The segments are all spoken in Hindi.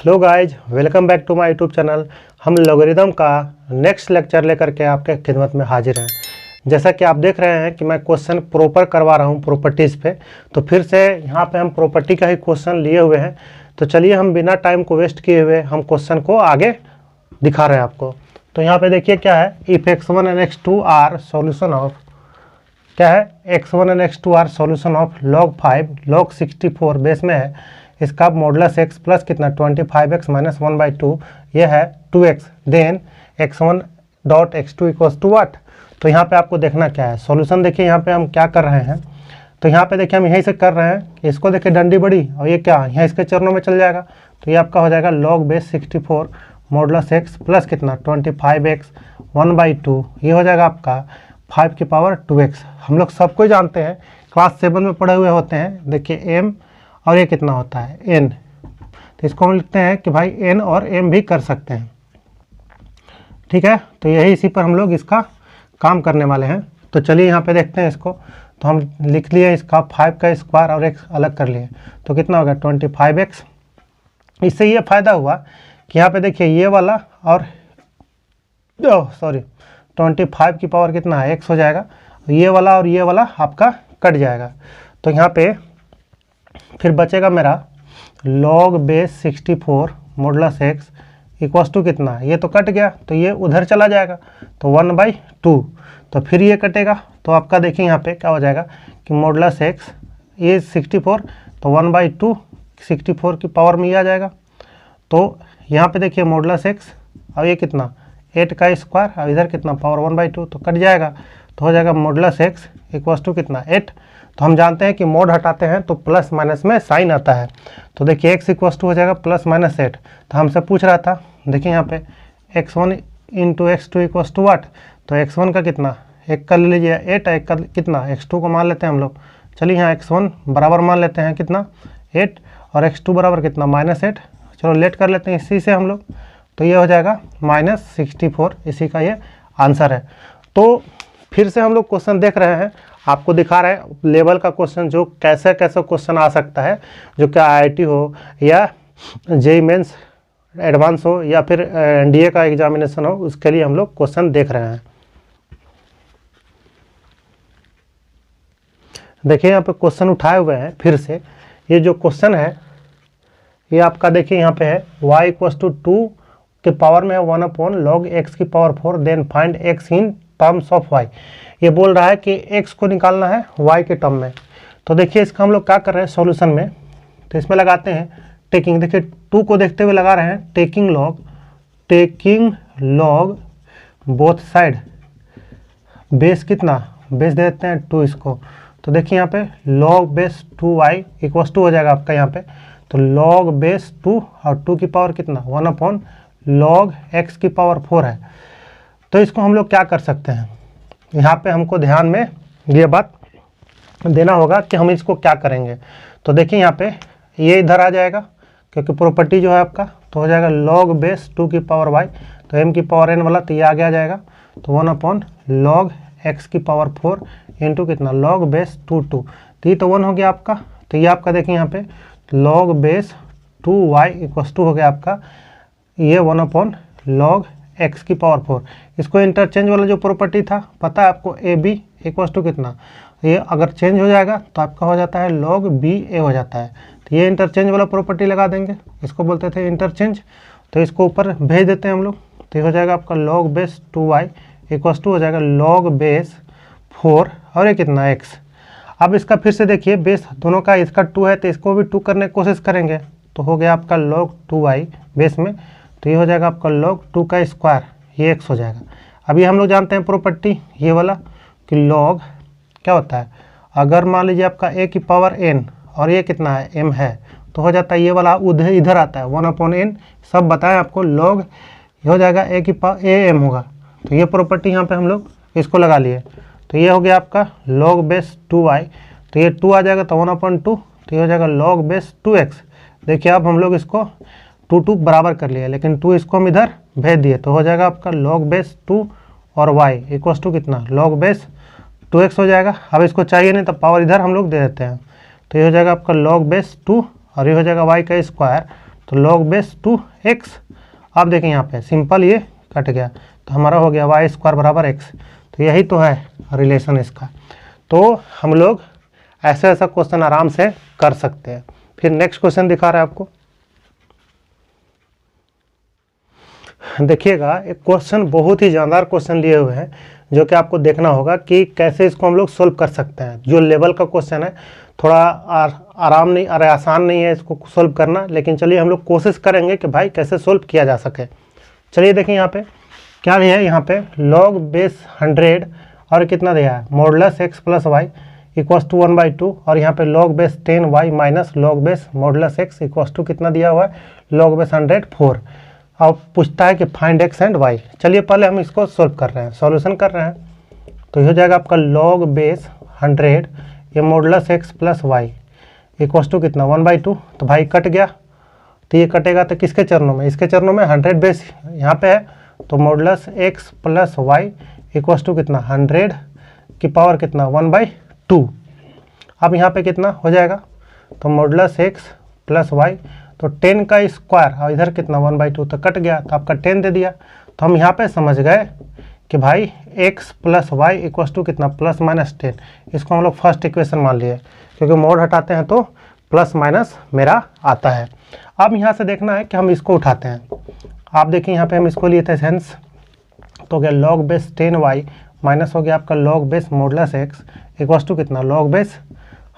Hello guys, welcome back to my YouTube channel. हम लॉगरिदम का नेक्स्ट लेक्चर लेकर के आपके खिदमत में हाजिर हैं। जैसा कि आप देख रहे हैं कि मैं क्वेश्चन प्रॉपर करवा रहा हूं प्रॉपर्टीज़ पे, तो फिर से यहां पे हम प्रॉपर्टी का ही क्वेश्चन लिए हुए हैं। तो चलिए हम बिना टाइम को वेस्ट किए हुए हम क्वेश्चन को आगे दिखा रहे हैं आपको। तो यहाँ पर देखिए क्या है, if x1 and x2 are solution of, क्या है, x1 and x2 are solution of log 5 log 64 base में है, इसका मॉडुलस x प्लस कितना 25x माइनस 1/2, ये है 2x, then x1 dot x2 equals to what. तो यहाँ पे आपको देखना क्या है सॉल्यूशन। देखिए यहाँ पे हम क्या कर रहे हैं, तो यहाँ पे देखिए हम यहीं से कर रहे हैं कि इसको देखिए डंडी बड़ी और ये क्या यहाँ इसके चरणों में चल जाएगा। तो ये आपका हो जाएगा log base 64 modulus x plus कितना 25x 1/2, ये हो जाएगा आपका 5 की पावर 2x। हम लोग सबको जानते हैं, क्लास 7 में पढ़े हुए होते हैं। देखिए m और ये कितना होता है n, तो इसको हम लिखते हैं कि भाई n और m भी कर सकते हैं, ठीक है। तो यही इसी पर हम लोग इसका काम करने वाले हैं। तो चलिए यहाँ पे देखते हैं इसको। तो हम लिख लिए इसका 5 का स्क्वायर और x अलग कर लिए, तो कितना होगा 25x। इससे ये फ़ायदा हुआ कि यहाँ पे देखिए ये वाला और 25 की पावर कितना है x हो जाएगा, ये वाला और ये वाला आपका कट जाएगा। तो यहाँ पे फिर बचेगा मेरा log base 64 modulus x equals to कितना, ये तो कट गया तो ये उधर चला जाएगा तो 1/2, तो फिर ये कटेगा। तो आपका देखिए यहाँ पे क्या हो जाएगा कि मॉडुलस x ये 64 तो 1/2 64 की पावर में ये आ जाएगा। तो यहाँ पे देखिए मॉडुलस x और ये कितना 8 का स्क्वायर और इधर कितना पावर 1/2, तो कट जाएगा। तो हो जाएगा मॉडुलस x इक्वल्स टू कितना 8। तो हम जानते हैं कि मोड हटाते हैं तो प्लस माइनस में साइन आता है। तो देखिए x इक्वल्स टू हो जाएगा प्लस माइनस 8। तो हमसे पूछ रहा था, देखिए यहाँ पे x1 into x2 equals to what. तो x1 का कितना एक का ले लीजिए 8, एक का कितना x2 को मान लेते हैं हम लोग। चलिए यहाँ x1 बराबर मान लेते हैं कितना 8 और x2 बराबर कितना -8। चलो लेट कर लेते हैं इसी से हम लोग। तो ये हो जाएगा -64, इसी का ये आंसर है। तो फिर से हम लोग क्वेश्चन देख रहे हैं, आपको दिखा रहे हैं लेवल का क्वेश्चन जो कैसे कैसे क्वेश्चन आ सकता है, जो क्या IIT हो या जेईई मेंस एडवांस हो या फिर NDA का एग्जामिनेशन हो, उसके लिए हम लोग क्वेश्चन देख रहे हैं। देखिए यहाँ पे क्वेश्चन उठाए हुए हैं फिर से। ये जो क्वेश्चन है ये आपका देखिए यहाँ पे है y इक्वल्स टू 2 के पावर में है 1/log x की power 4, then find x in terms of y। ये बोल रहा है कि x को निकालना है y के टर्म में। तो देखिए इसका हम लोग क्या कर रहे हैं सॉल्यूशन में, तो इसमें लगाते हैं टेकिंग, देखिए 2 को देखते हुए लगा रहे हैं taking log both side, base कितना बेस दे देते हैं 2 इसको। तो देखिए यहाँ पे log base 2y equals to हो जाएगा आपका यहाँ पे, तो log बेस 2 और 2 की पावर कितना 1/log x की पावर 4 है। तो इसको हम लोग क्या कर सकते हैं, यहाँ पे हमको ध्यान में ये बात देना होगा कि हम इसको क्या करेंगे। तो देखिए यहाँ पे ये इधर आ जाएगा क्योंकि प्रॉपर्टी जो है आपका, तो हो जाएगा log बेस 2 की पावर y, तो m की पावर n वाला तो ये आगे आ जाएगा, तो 1/log x की पावर 4 इंटू कितना log बेस 2 2, तो ये तो 1 हो गया आपका। तो ये आपका देखिए यहाँ पे log base 2y equals to हो गया आपका ये 1/log x की पावर 4। इसको इंटरचेंज वाला जो प्रॉपर्टी था पता है आपको, AB इक्वल्स टू कितना, ये अगर चेंज हो जाएगा तो आपका हो जाता है log BA हो जाता है। तो ये इंटरचेंज वाला प्रॉपर्टी लगा देंगे, इसको बोलते थे इंटरचेंज। तो इसको ऊपर भेज देते हैं हम लोग, तो ये हो जाएगा आपका log base 2y equals to हो जाएगा log बेस 4 और ये कितना x। अब इसका फिर से देखिए बेस दोनों का, इसका 2 है तो इसको भी 2 करने की कोशिश करेंगे, तो हो गया आपका log 2y बेस में, तो ये हो जाएगा आपका log 2 का स्क्वायर, ये x हो जाएगा। अभी हम लोग जानते हैं प्रॉपर्टी ये वाला कि log क्या होता है, अगर मान लीजिए आपका a की पावर n और ये कितना है m है, तो हो जाता है ये वाला उधर इधर आता है 1/n, सब बताएं आपको log ये हो जाएगा a की पावर am होगा। तो ये प्रॉपर्टी यहाँ पे हम लोग इसको लगा लिए, तो ये हो गया आपका log बेस 2y, तो ये 2 आ जाएगा तो 1/2, तो ये हो जाएगा log बेस 2x। देखिए अब हम लोग इसको 2 बराबर कर लिया, लेकिन 2 इसको हम इधर भेज दिए, तो हो जाएगा आपका log बेस 2 और y इक्वल्स टू कितना log बेस 2x हो जाएगा। अब इसको चाहिए नहीं तो पावर इधर हम लोग दे देते हैं, तो ये हो जाएगा आपका log बेस 2 और ये हो जाएगा y का स्क्वायर तो log बेस 2x। अब देखें यहाँ पे सिंपल ये कट गया, तो हमारा हो गया वाई स्क्वायर बराबर x। तो यही तो है रिलेशन इसका। तो हम लोग ऐसा ऐसा क्वेश्चन आराम से कर सकते हैं। फिर नेक्स्ट क्वेश्चन दिखा रहा है आपको, देखिएगा एक क्वेश्चन बहुत ही जानदार क्वेश्चन लिए हुए हैं, जो कि आपको देखना होगा कि कैसे इसको हम लोग सोल्व कर सकते हैं। जो लेवल का क्वेश्चन है थोड़ा आराम नहीं, अरे आसान नहीं है इसको सोल्व करना, लेकिन चलिए हम लोग कोशिश करेंगे कि भाई कैसे सोल्व किया जा सके। चलिए देखिए यहाँ पे क्या है, यहाँ पे log बेस 100 और कितना दिया है modulus x plus Y equals to 1/2, और यहाँ पे log base 10y minus log base modulus x equals to कितना दिया हुआ है log बेस 100 4। अब पूछता है कि फाइंड x एंड y। चलिए पहले हम इसको सोल्व कर रहे हैं, सॉल्यूशन कर रहे हैं। तो ये हो जाएगा आपका log बेस 100 ये modulus x plus Y equals to कितना 1/2। तो भाई कट गया, तो ये कटेगा तो किसके चरणों में, इसके चरणों में। 100 बेस यहाँ पे है, तो modulus x plus Y equals to कितना 100 की पावर कितना 1/2। अब यहाँ पे कितना हो जाएगा, तो मॉडुलस x प्लस वाई, तो 10 का स्क्वायर और इधर कितना 1/2, तो कट गया, तो आपका 10 दे दिया। तो हम यहाँ पे समझ गए कि भाई x plus Y equals to कितना प्लस माइनस 10। इसको हम लोग फर्स्ट इक्वेशन मान लिए, क्योंकि मोड हटाते हैं तो प्लस माइनस मेरा आता है। अब यहाँ से देखना है कि हम इसको उठाते हैं। आप देखिए यहाँ पे हम इसको लिए थे सेंस, तो क्या log बेस 10y माइनस हो गया आपका log base modulus x equals to कितना log बेस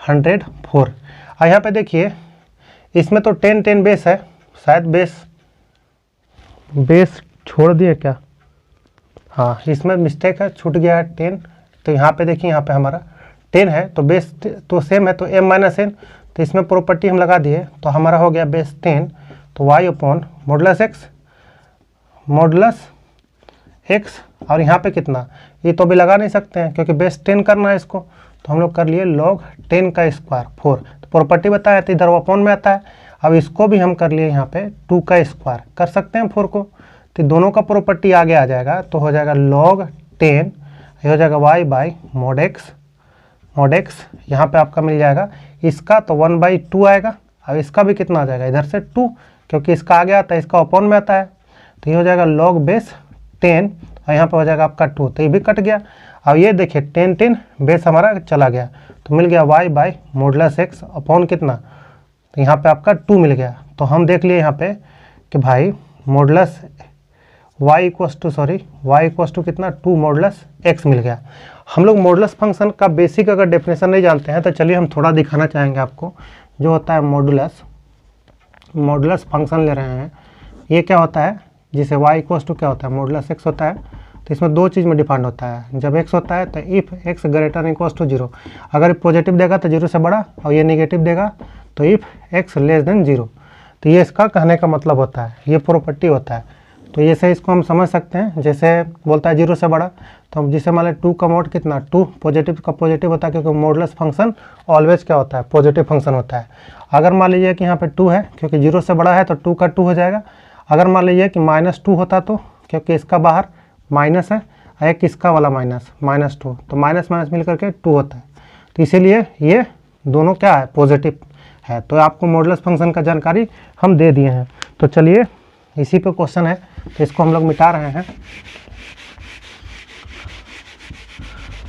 100 4। और यहाँ पे देखिए इसमें तो 10 बेस है, शायद बेस छोड़ दिए क्या, हाँ इसमें मिस्टेक है, छूट गया है 10। तो यहाँ पे देखिए यहाँ पे हमारा 10 है, तो बेस तो सेम है, तो m माइनस n, तो इसमें प्रॉपर्टी हम लगा दिए, तो हमारा हो गया बेस 10, तो y अपॉन मॉडुलस x। और यहाँ पे कितना, ये तो भी लगा नहीं सकते हैं क्योंकि बेस 10 करना है इसको, तो हम लोग कर लिए log 10 का स्क्वायर 4। तो प्रॉपर्टी बताया तो इधर अपॉन में आता है। अब इसको भी हम कर लिए यहाँ पे 2 का स्क्वायर कर सकते हैं 4 को, तो दोनों का प्रॉपर्टी आगे आ जाएगा, तो हो जाएगा log 10, ये हो जाएगा y बाई मॉड x। यहाँ पे आपका मिल जाएगा इसका तो 1/2 आएगा, अब इसका भी कितना आ जाएगा इधर से 2, क्योंकि इसका आगे आता है, इसका अपॉन में आता है, तो ये हो जाएगा log बेस 10 और यहाँ पे हो जाएगा आपका 2, तो ये भी कट गया। अब ये देखिए 10 बेस हमारा चला गया, तो मिल गया y by modulus x upon कितना, तो यहाँ पे आपका 2 मिल गया। तो हम देख लिए यहाँ पे कि भाई मॉडुलस y इक्वस टू कितना 2 मॉडुलस x मिल गया। हम लोग मॉडुलस फंक्शन का बेसिक अगर डेफिनेशन नहीं जानते हैं तो चलिए हम थोड़ा दिखाना चाहेंगे आपको। जो होता है मॉडुलस फंक्शन ले रहे हैं, ये क्या होता है, जिसे y इक्वस टू क्या होता है मॉडुलस x होता है, तो इसमें दो चीज़ में डिपेंड होता है। जब x होता है तो if x greater equals to 0, अगर पॉजिटिव देगा तो 0 से बड़ा, और ये नेगेटिव देगा तो इफ़ x लेस देन 0। तो ये इसका कहने का मतलब होता है, ये प्रॉपर्टी होता है। तो ये से इसको हम समझ सकते हैं, जैसे बोलता है 0 से बड़ा, तो हम जिसे मान लें 2 का मोड कितना 2, पॉजिटिव का पॉजिटिव होता है, क्योंकि मॉडुलस फंक्शन ऑलवेज क्या होता है पॉजिटिव फंक्शन होता है। अगर मान लीजिए कि यहाँ पे 2 है, क्योंकि 0 से बड़ा है तो 2 का 2 हो जाएगा। अगर मान लीजिए कि -2 होता, तो क्योंकि इसका बाहर माइनस है, एक इसका वाला -2, तो माइनस मिल करके 2 होता है, तो इसीलिए ये दोनों क्या है पॉजिटिव है। तो आपको मॉडुलस फंक्शन का जानकारी हम दे दिए हैं। तो चलिए इसी पे क्वेश्चन है, तो इसको हम लोग मिटा रहे हैं।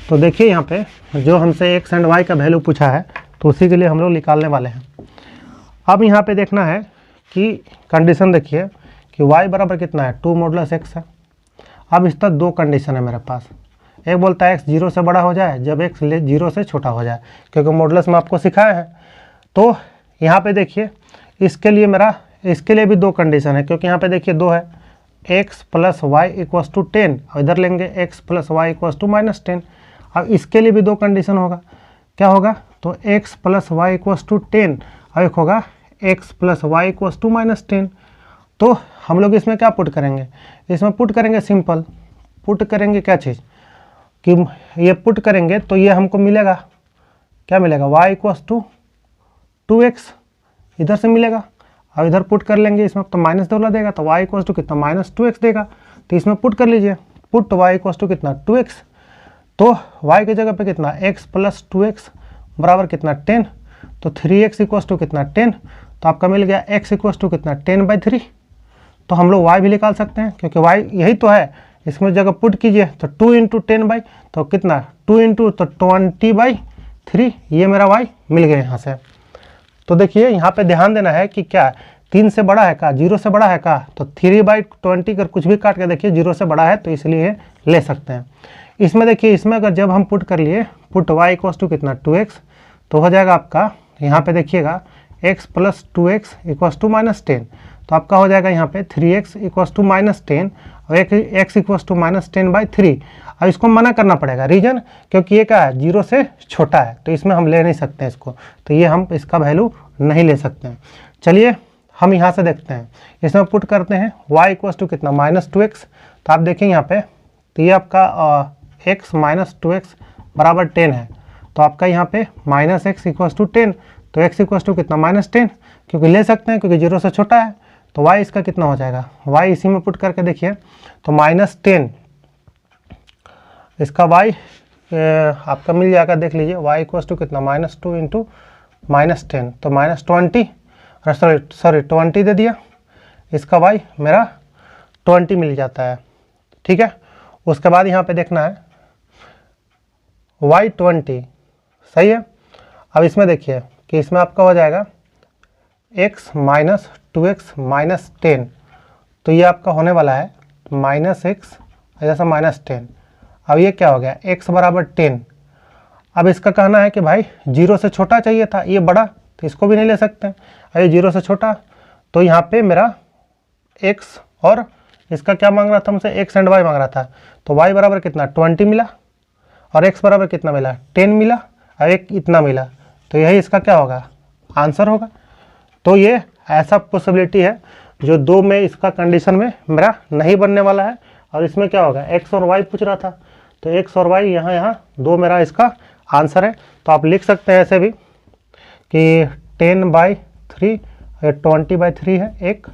तो देखिए यहाँ पे जो हमसे x एंड y का वैल्यू पूछा है, तो उसी के लिए हम लोग निकालने वाले हैं। अब यहाँ पे देखना है कि कंडीशन देखिए कि y बराबर कितना है 2 मॉडुलस x है। अब इस तक दो कंडीशन है मेरे पास, एक बोलता है x 0 से बड़ा हो जाए जब x 0 से छोटा हो जाए, क्योंकि मॉडुलस में आपको सिखाया है। तो यहाँ पे देखिए इसके लिए भी दो कंडीशन है, क्योंकि यहाँ पे देखिए 2 है, x plus Y equals to 10, और इधर लेंगे x plus Y equals to -10। अब इसके लिए भी दो कंडीशन होगा, क्या होगा, तो x plus Y equals to 10 और एक होगा x plus Y equals to -10। तो हम लोग इसमें क्या पुट करेंगे, इसमें पुट करेंगे सिंपल, पुट करेंगे क्या चीज़ कि ये पुट करेंगे तो ये हमको मिलेगा, क्या मिलेगा, y इक्वस टू 2x इधर से मिलेगा, और इधर पुट कर लेंगे, इसमें तो माइनस डॉलर देगा, तो y इक्वस टू कितना -2x देगा। तो इसमें पुट कर लीजिए, पुट y इक्वस टू कितना 2x, तो y की जगह पे कितना x प्लस 2x बराबर कितना 10, तो 3x इक्वस टू कितना 10, तो आपका मिल गया x इक्वस टू कितना 10/3। तो हम लोग y भी निकाल सकते हैं क्योंकि y यही तो है, इसमें जगह पुट कीजिए तो 2 इंटू 10 तो कितना 2 इंटू तो 20/3, ये मेरा y मिल गया यहाँ से। तो देखिए यहाँ पे ध्यान देना है कि क्या 3 से बड़ा है का, 0 से बड़ा है का, तो 3/20 कर कुछ भी काट के देखिए 0 से बड़ा है तो इसलिए ले सकते हैं। इसमें देखिए, इसमें अगर जब हम पुट कर लिए, पुट y इक्वस टू कितना 2x, तो हो जाएगा आपका यहाँ पे देखिएगा x plus 2x equals to -10, तो आपका हो जाएगा यहाँ पे 3x इक्वस टू -10 और x इक्वस टू -10/3। अब इसको मना करना पड़ेगा, रीजन क्योंकि ये क्या है 0 से छोटा है, तो इसमें हम ले नहीं सकते हैं इसको, तो ये हम इसका वैल्यू नहीं ले सकते हैं। चलिए हम यहाँ से देखते हैं, इसमें पुट करते हैं y इक्वस टू कितना -2x, तो आप देखें यहाँ पे, तो ये आपका x माइनस 2x बराबर 10 है, तो आपका यहाँ पे -x इक्वस टू 10, तो x इक्वस टू कितना -10, क्योंकि ले सकते हैं क्योंकि 0 से छोटा है, तो y इसका कितना हो जाएगा, y इसी में पुट करके देखिए तो -10, इसका y आपका मिल जाएगा, देख लीजिए y इक्वस टू कितना -2 इंटू -10, तो -20, सॉरी 20 दे दिया, इसका y मेरा 20 मिल जाता है। ठीक है, उसके बाद यहाँ पे देखना है y 20, सही है। अब इसमें देखिए कि इसमें आपका हो जाएगा x माइनस 2x माइनस 10, तो ये आपका होने वाला है -x जैसा -10। अब ये क्या हो गया x बराबर 10। अब इसका कहना है कि भाई 0 से छोटा चाहिए था, ये बड़ा, तो इसको भी नहीं ले सकते हैं। अरे 0 से छोटा, तो यहाँ पे मेरा x और इसका क्या मांग रहा था हमसे, x एंड y मांग रहा था, तो y बराबर कितना 20 मिला और x बराबर कितना मिला 10 मिला और एक इतना मिला, तो यही इसका क्या होगा आंसर होगा। तो ये ऐसा पॉसिबिलिटी है जो 2 में इसका कंडीशन में मेरा नहीं बनने वाला है, और इसमें क्या होगा x और y पूछ रहा था, तो x और y यहाँ 2 मेरा इसका आंसर है। तो आप लिख सकते हैं ऐसे भी कि 10/3 20/3 है एक,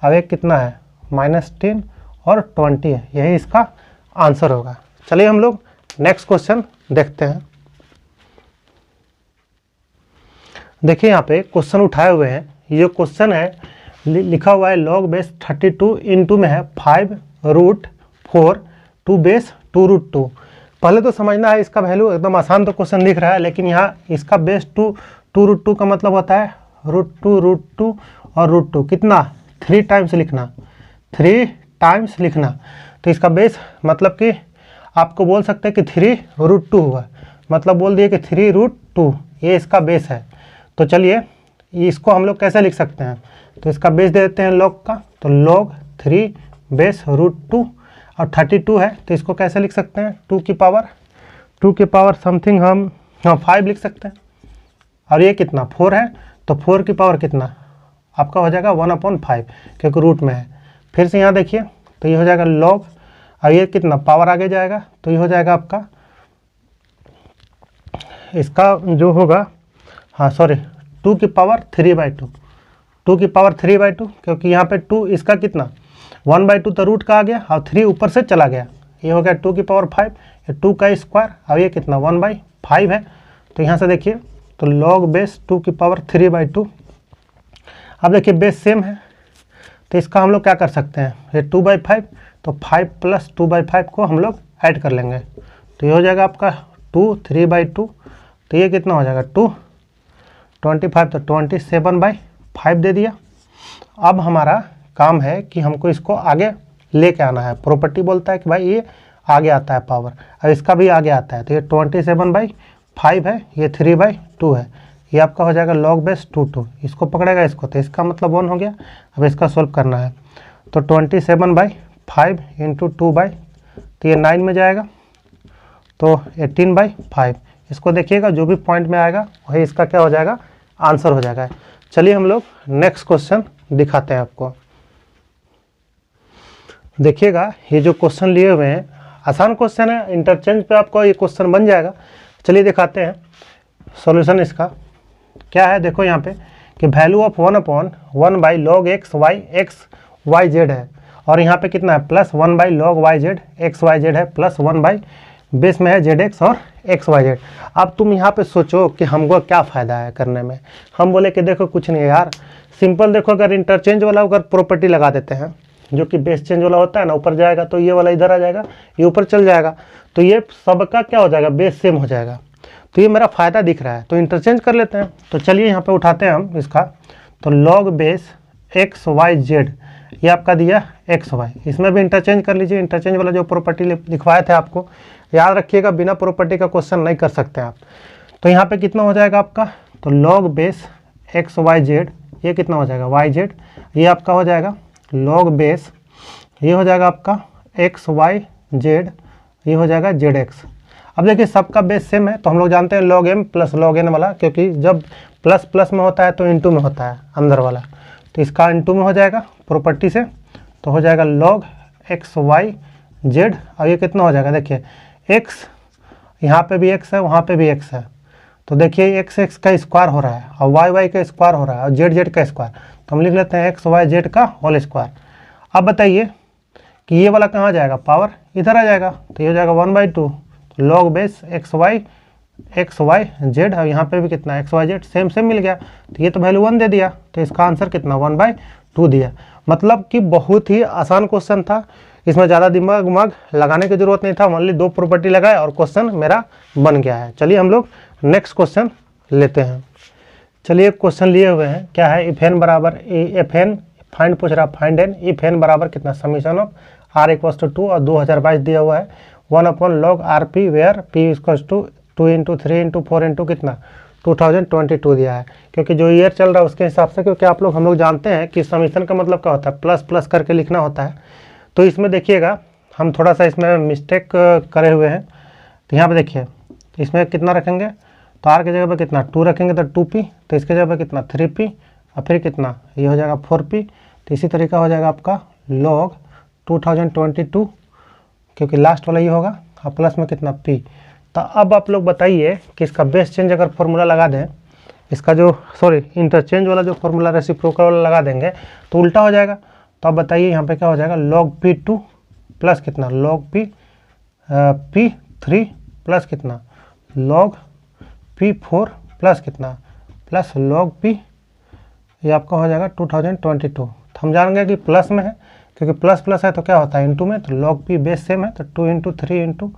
अब एक कितना है -10 और 20 है, यही इसका आंसर होगा। चलिए हम लोग नेक्स्ट क्वेश्चन देखते हैं। देखिए यहाँ पे क्वेश्चन उठाए हुए हैं, ये जो क्वेश्चन है लिखा हुआ है log बेस 32 इंटू में है 5√4 टू बेस 2√2। पहले तो समझना है इसका वैल्यू, एकदम आसान तो क्वेश्चन लिख रहा है, लेकिन यहाँ इसका बेस 2√2 का मतलब होता है √2 और √2 कितना 3 टाइम्स लिखना, 3 टाइम्स लिखना। तो इसका बेस मतलब कि आपको बोल सकते हैं कि 3√2 हुआ, मतलब बोल दिए कि 3√2 ये इसका बेस है। तो चलिए इसको हम लोग कैसे लिख सकते हैं, तो इसका बेस दे देते हैं लॉग का, तो log 3 बेस √2 और 32 है, तो इसको कैसे लिख सकते हैं 2 की पावर समथिंग हम 5 लिख सकते हैं, और ये कितना 4 है, तो 4 की पावर कितना आपका हो जाएगा 1/5 क्योंकि रूट में है। फिर से यहाँ देखिए तो ये हो जाएगा log, और ये कितना पावर आगे जाएगा, तो ये हो जाएगा आपका इसका जो होगा 2 की पावर 3/2, 2 की पावर 3/2, क्योंकि यहाँ पे 2 इसका कितना 1/2 तो रूट का आ गया और 3 ऊपर से चला गया, ये हो गया 2 की पावर 5, ये 2 का स्क्वायर, अब ये कितना 1/5 है। तो यहाँ से देखिए तो log बेस 2 की पावर 3/2। अब देखिए बेस सेम है, तो इसका हम लोग क्या कर सकते हैं, ये 2/5, तो 5 प्लस 2/5 को हम लोग ऐड कर लेंगे, तो ये हो जाएगा आपका 2 3/2, तो ये कितना हो जाएगा 2 25, तो 27/5 दे दिया। अब हमारा काम है कि हमको इसको आगे लेके आना है, प्रॉपर्टी बोलता है कि भाई ये आगे आता है पावर, अब इसका भी आगे आता है, तो ये 27/5 है, ये 3/2 है, ये आपका हो जाएगा log बेस 2, इसको पकड़ेगा इसको, तो इसका मतलब 1 हो गया। अब इसका सॉल्व करना है, तो 27/5 इंटू 2/, तो ये 9 में जाएगा, तो 18/5, इसको देखिएगा जो भी पॉइंट में आएगा वही इसका क्या हो जाएगा आंसर हो जाएगा। चलिए हम लोग नेक्स्ट क्वेश्चन दिखाते हैं आपको। देखिएगा ये जो क्वेश्चन लिए हुए हैं आसान क्वेश्चन है, इंटरचेंज पे आपको ये क्वेश्चन बन जाएगा। चलिए दिखाते हैं सॉल्यूशन इसका क्या है। देखो यहाँ पे कि value of 1/log x y z है, और यहाँ पे कितना है +1/log y z x y z है, +1/log बेस में है जेड एक्स और एक्स वाई जेड। अब तुम यहाँ पे सोचो कि हमको क्या फ़ायदा है करने में। हम बोले कि देखो कुछ नहीं है यार, सिंपल देखो, अगर इंटरचेंज वाला अगर प्रॉपर्टी लगा देते हैं, जो कि बेस चेंज वाला होता है ना, ऊपर जाएगा तो ये वाला इधर आ जाएगा, ये ऊपर चल जाएगा, तो ये सबका क्या हो जाएगा, बेस सेम हो जाएगा। तो ये मेरा फ़ायदा दिख रहा है, तो इंटरचेंज कर लेते हैं। तो चलिए यहाँ पे उठाते हैं हम इसका, तो log base x Y Z, ये आपका दिया एक्स वाई, इसमें भी इंटरचेंज कर लीजिए। इंटरचेंज वाला जो प्रॉपर्टी लिखवाए थे आपको, याद रखिएगा, बिना प्रॉपर्टी का क्वेश्चन नहीं कर सकते आप। तो यहाँ पे कितना हो जाएगा आपका, तो log base x Y Z, ये कितना हो जाएगा वाई जेड, ये आपका हो जाएगा लॉग बेस, ये हो जाएगा आपका एक्स वाई जेड, ये हो जाएगा जेड एक्स। अब देखिए सबका बेस सेम है, तो हम लोग जानते हैं log M plus log N वाला, क्योंकि जब प्लस प्लस में होता है तो इनटू में होता है अंदर वाला, तो इसका इनटू में हो जाएगा प्रॉपर्टी से, तो हो जाएगा लॉग एक्स वाई जेड। और ये कितना हो जाएगा, देखिए एक्स, यहाँ पे भी एक्स है, वहाँ पे भी एक्स है, तो देखिए एक्स एक्स का स्क्वायर हो रहा है और वाई वाई का स्क्वायर हो रहा है और जेड जेड का स्क्वायर, तो हम लिख लेते हैं एक्स वाई जेड का होल स्क्वायर। अब बताइए कि ये वाला कहाँ जाएगा, पावर इधर आ जाएगा, तो ये हो जाएगा 1/2 log base x Y z, और यहाँ पे भी कितना x Y z same same मिल गया, तो ये तो वैल्यू 1 दे दिया, तो इसका आंसर कितना 1/2 दिया। मतलब कि बहुत ही आसान क्वेश्चन था, इसमें ज़्यादा दिमाग लगाने की जरूरत नहीं था, ओनली 2 प्रॉपर्टी लगाए और क्वेश्चन मेरा बन गया है। चलिए हम लोग नेक्स्ट क्वेश्चन लेते हैं। चलिए क्वेश्चन लिए हुए हैं, क्या है, इफ एन बराबर एफ एन, फाइंड पूछ रहा, फाइंड एन इफ एन बराबर कितना, summation of R equals to 2 और 2022 दिया हुआ है, 1/log R P where P equals to 2 × 3 × 4 × कितना 2022 दिया है, क्योंकि जो ईयर चल रहा है उसके हिसाब से, क्योंकि आप लोग हम लोग जानते हैं कि समीशन का मतलब क्या होता है, प्लस प्लस करके लिखना होता है। तो इसमें देखिएगा हम थोड़ा सा इसमें मिस्टेक करे हुए हैं, तो यहाँ पे देखिए इसमें कितना रखेंगे, तो आर की जगह पे कितना 2 रखेंगे तो 2p, तो इसके जगह पे कितना 3p, और फिर कितना ये हो जाएगा 4p, तो इसी तरीका हो जाएगा आपका log 2022, क्योंकि लास्ट वाला ये होगा, और प्लस में कितना p। तो अब आप लोग बताइए कि इसका बेस चेंज अगर फॉर्मूला लगा दें, इसका जो इंटरचेंज वाला जो फॉर्मूला रेसिप्रोकल वाला लगा देंगे तो उल्टा हो जाएगा। तो अब बताइए यहाँ पे क्या हो जाएगा, log p2 प्लस कितना log p3 प्लस कितना log p4 प्लस कितना प्लस log p, ये आपका हो जाएगा 2022। तो हम जानेंगे कि प्लस में है, क्योंकि प्लस प्लस है तो क्या होता है इनटू में, तो log p बेस सेम है, तो 2 × 3 ×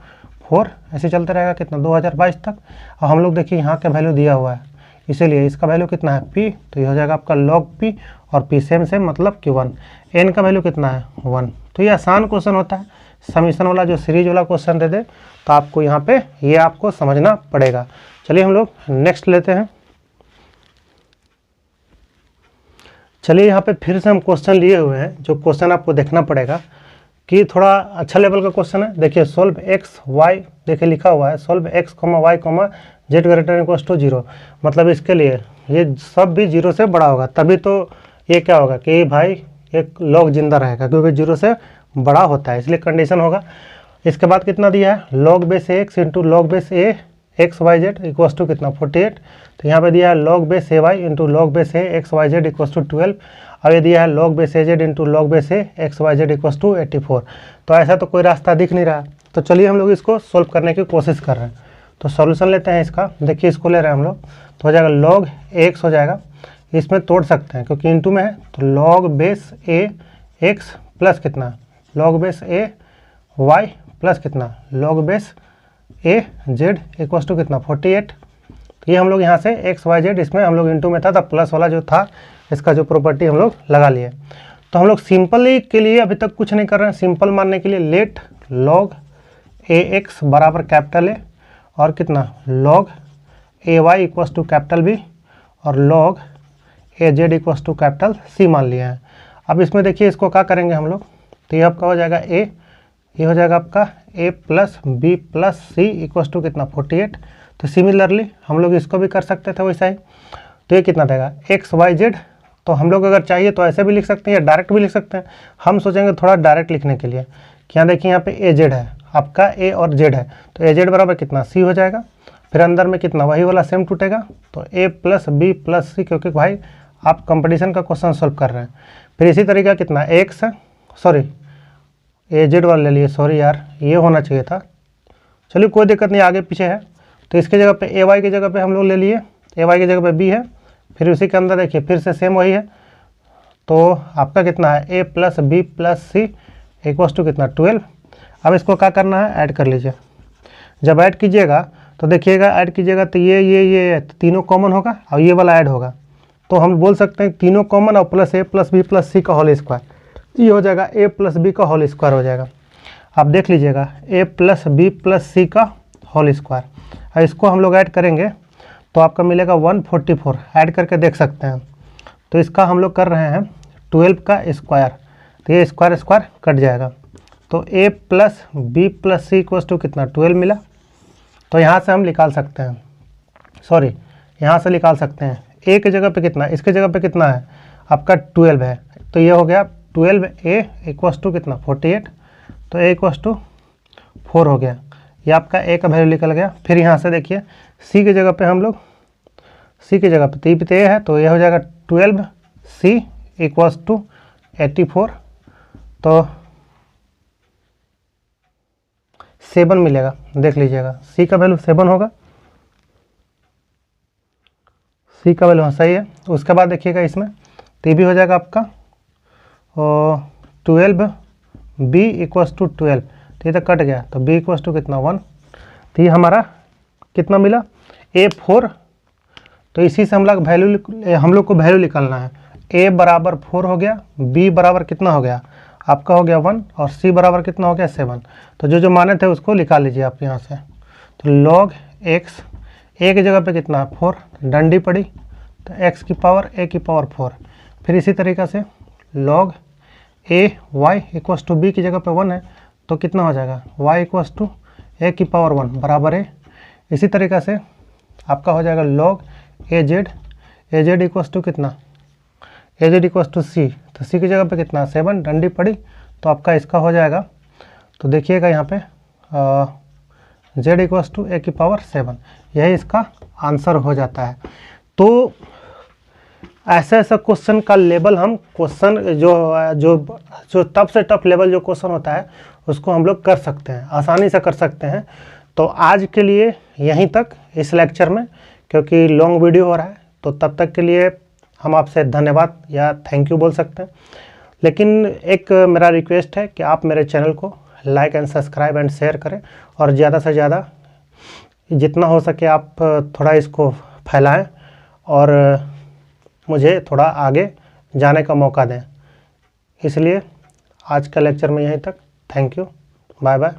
4 ऐसे चलते रहेगा कितना 2022 तक। और हम लोग देखिए यहाँ का वैल्यू दिया हुआ है, इसीलिए इसका वैल्यू कितना है p, तो ये हो जाएगा आपका log p और p सेम सेम मतलब कि 1, n का वैल्यू कितना है 1। तो ये आसान क्वेश्चन होता है, समीशन वाला जो सीरीज वाला क्वेश्चन दे दे तो आपको यहाँ पे ये आपको समझना पड़ेगा। चलिए हम लोग नेक्स्ट लेते हैं। चलिए यहाँ पे फिर से हम क्वेश्चन लिए हुए हैं, जो क्वेश्चन आपको देखना पड़ेगा कि थोड़ा अच्छा लेवल का क्वेश्चन है। देखिए सोल्व एक्स वाई, देखिए लिखा हुआ है solve x, y, z greater equals to 0, मतलब इसके लिए ये सब भी 0 से बड़ा होगा, तभी तो ये क्या होगा कि भाई एक लॉग जिंदा रहेगा, क्योंकि 0 से बड़ा होता है, इसलिए कंडीशन होगा। इसके बाद कितना दिया है, log base x into log base a X Y Z equals to कितना 48, तो यहाँ पे दिया है log base a y into log base a X Y Z equals to 12, और ये दिया है log base a z into log base a X Y Z equals to 84। तो ऐसा तो कोई रास्ता दिख नहीं रहा, तो चलिए हम लोग इसको सोल्व करने की कोशिश कर रहे हैं। तो सॉल्यूशन लेते हैं इसका, देखिए इसको ले रहे हैं हम लोग, तो हो जाएगा log x हो जाएगा, इसमें तोड़ सकते हैं क्योंकि इंटू में है, तो log base a x plus कितना log base a y plus कितना log base a z equals to कितना 48। तो ये हम लोग यहाँ से एक्स वाई जेड, इसमें हम लोग इंटू में था, तब प्लस वाला जो था इसका जो प्रॉपर्टी हम लोग लगा लिए। तो हम लोग सिंपली के लिए अभी तक कुछ नहीं कर रहे हैं, सिंपल मानने के लिए लेट log a x बराबर कैपिटल A और कितना log a y equals to capital B और log a z equals to capital C मान लिया है। अब इसमें देखिए इसको क्या करेंगे हम लोग, तो ये आपका हो जाएगा a, ये हो जाएगा आपका a plus b plus c equals to कितना 48। तो सिमिलरली हम लोग इसको भी कर सकते थे वैसा ही, तो ये कितना देगा एक्स वाई जेड। तो हम लोग अगर चाहिए तो ऐसे भी लिख सकते हैं या डायरेक्ट भी लिख सकते हैं, हम सोचेंगे थोड़ा डायरेक्ट लिखने के लिए कि यहाँ देखिए यहाँ पे ए जेड है, आपका ए और जेड है, तो ए जेड बराबर कितना सी हो जाएगा, फिर अंदर में कितना वही वाला सेम टूटेगा, तो ए प्लस बी प्लस सी, क्योंकि भाई आप कंपटीशन का क्वेश्चन सॉल्व कर रहे हैं। फिर इसी तरीका कितना एक्स, सॉरी ए जेड वाला ले लिए, सॉरी यार ये होना चाहिए था, चलिए कोई दिक्कत नहीं, आगे पीछे है। तो इसके जगह पे ए वाई की जगह पे हम लोग ले लिए, ए वाई की जगह पे बी है, फिर उसी के अंदर देखिए फिर से सेम वही है। तो आपका कितना है, A plus B plus C equals to कितना 12। अब इसको क्या करना है, ऐड कर लीजिए। जब ऐड कीजिएगा तो देखिएगा, ऐड कीजिएगा तो ये तीनों कॉमन होगा और ये वाला ऐड होगा। तो हम बोल सकते हैं तीनों कॉमन और प्लस ए प्लस बी प्लस सी का होल स्क्वायर, ये हो जाएगा ए प्लस बी का होल स्क्वायर हो जाएगा। आप देख लीजिएगा ए प्लस बी प्लस सी का होल स्क्वायर। और इसको हम लोग ऐड करेंगे तो आपका मिलेगा 144, ऐड करके देख सकते हैं। तो इसका हम लोग कर रहे हैं 12 का स्क्वायर, तो ये स्क्वायर स्क्वायर कट जाएगा। तो A plus B plus C equals to कितना 12 मिला। तो यहाँ से हम निकाल सकते हैं, सॉरी यहाँ से निकाल सकते हैं ए की जगह पे कितना, इसके जगह पे कितना है आपका 12 है। तो ये हो गया 12a इक्वल्स टू कितना 48। तो a इक्वल्स टू 4 हो गया, ये आपका a का वैल्यू निकल गया। फिर यहाँ से देखिए c की जगह पे हम लोग, c की जगह पे ती पे a है, तो ये हो जाएगा 12c इक्वल्स टू 84। तो 7 मिलेगा, देख लीजिएगा c का वैल्यू 7 होगा, c का वैल्यू सही है। उसके बाद देखिएगा इसमें तो ये भी हो जाएगा आपका 12b इक्वल्स टू 12। तो ये तो कट गया, तो b इक्वल्स टू कितना 1। तो ये हमारा कितना मिला a4। तो इसी से हम लोग को वैल्यू निकालना है। a बराबर 4 हो गया, b बराबर कितना हो गया आपका हो गया 1, और c बराबर कितना हो गया 7। तो जो जो माने थे उसको निकाल लीजिए आप यहाँ से। तो log x, a की जगह पे कितना 4, डंडी पड़ी, तो x की पावर a की पावर 4। फिर इसी तरीक़े से log a y equals to b की जगह पे 1 है, तो कितना हो जाएगा y इक्वल्स टू a की पावर 1 बराबर है। इसी तरीक़े से आपका हो जाएगा log az इक्वल्स टू कितना, az इक्वल्स टू c, तो c की जगह पे कितना 7, डंडी पड़ी, तो आपका इसका हो जाएगा। तो देखिएगा यहाँ पे z इक्वल्स टू a की पावर 7, यही इसका आंसर हो जाता है। तो ऐसा क्वेश्चन का लेवल हम क्वेश्चन जो टफ से टफ लेवल जो क्वेश्चन होता है उसको हम लोग कर सकते हैं, आसानी से कर सकते हैं। तो आज के लिए यहीं तक इस लेक्चर में, क्योंकि लॉन्ग वीडियो हो रहा है, तो तब तक के लिए हम आपसे धन्यवाद या थैंक यू बोल सकते हैं। लेकिन एक मेरा रिक्वेस्ट है कि आप मेरे चैनल को like and subscribe and share करें, और ज़्यादा से ज़्यादा जितना हो सके आप थोड़ा इसको फैलाएं और मुझे थोड़ा आगे जाने का मौका दें। इसलिए आज का लेक्चर में यहीं तक, थैंक यू, बाय बाय।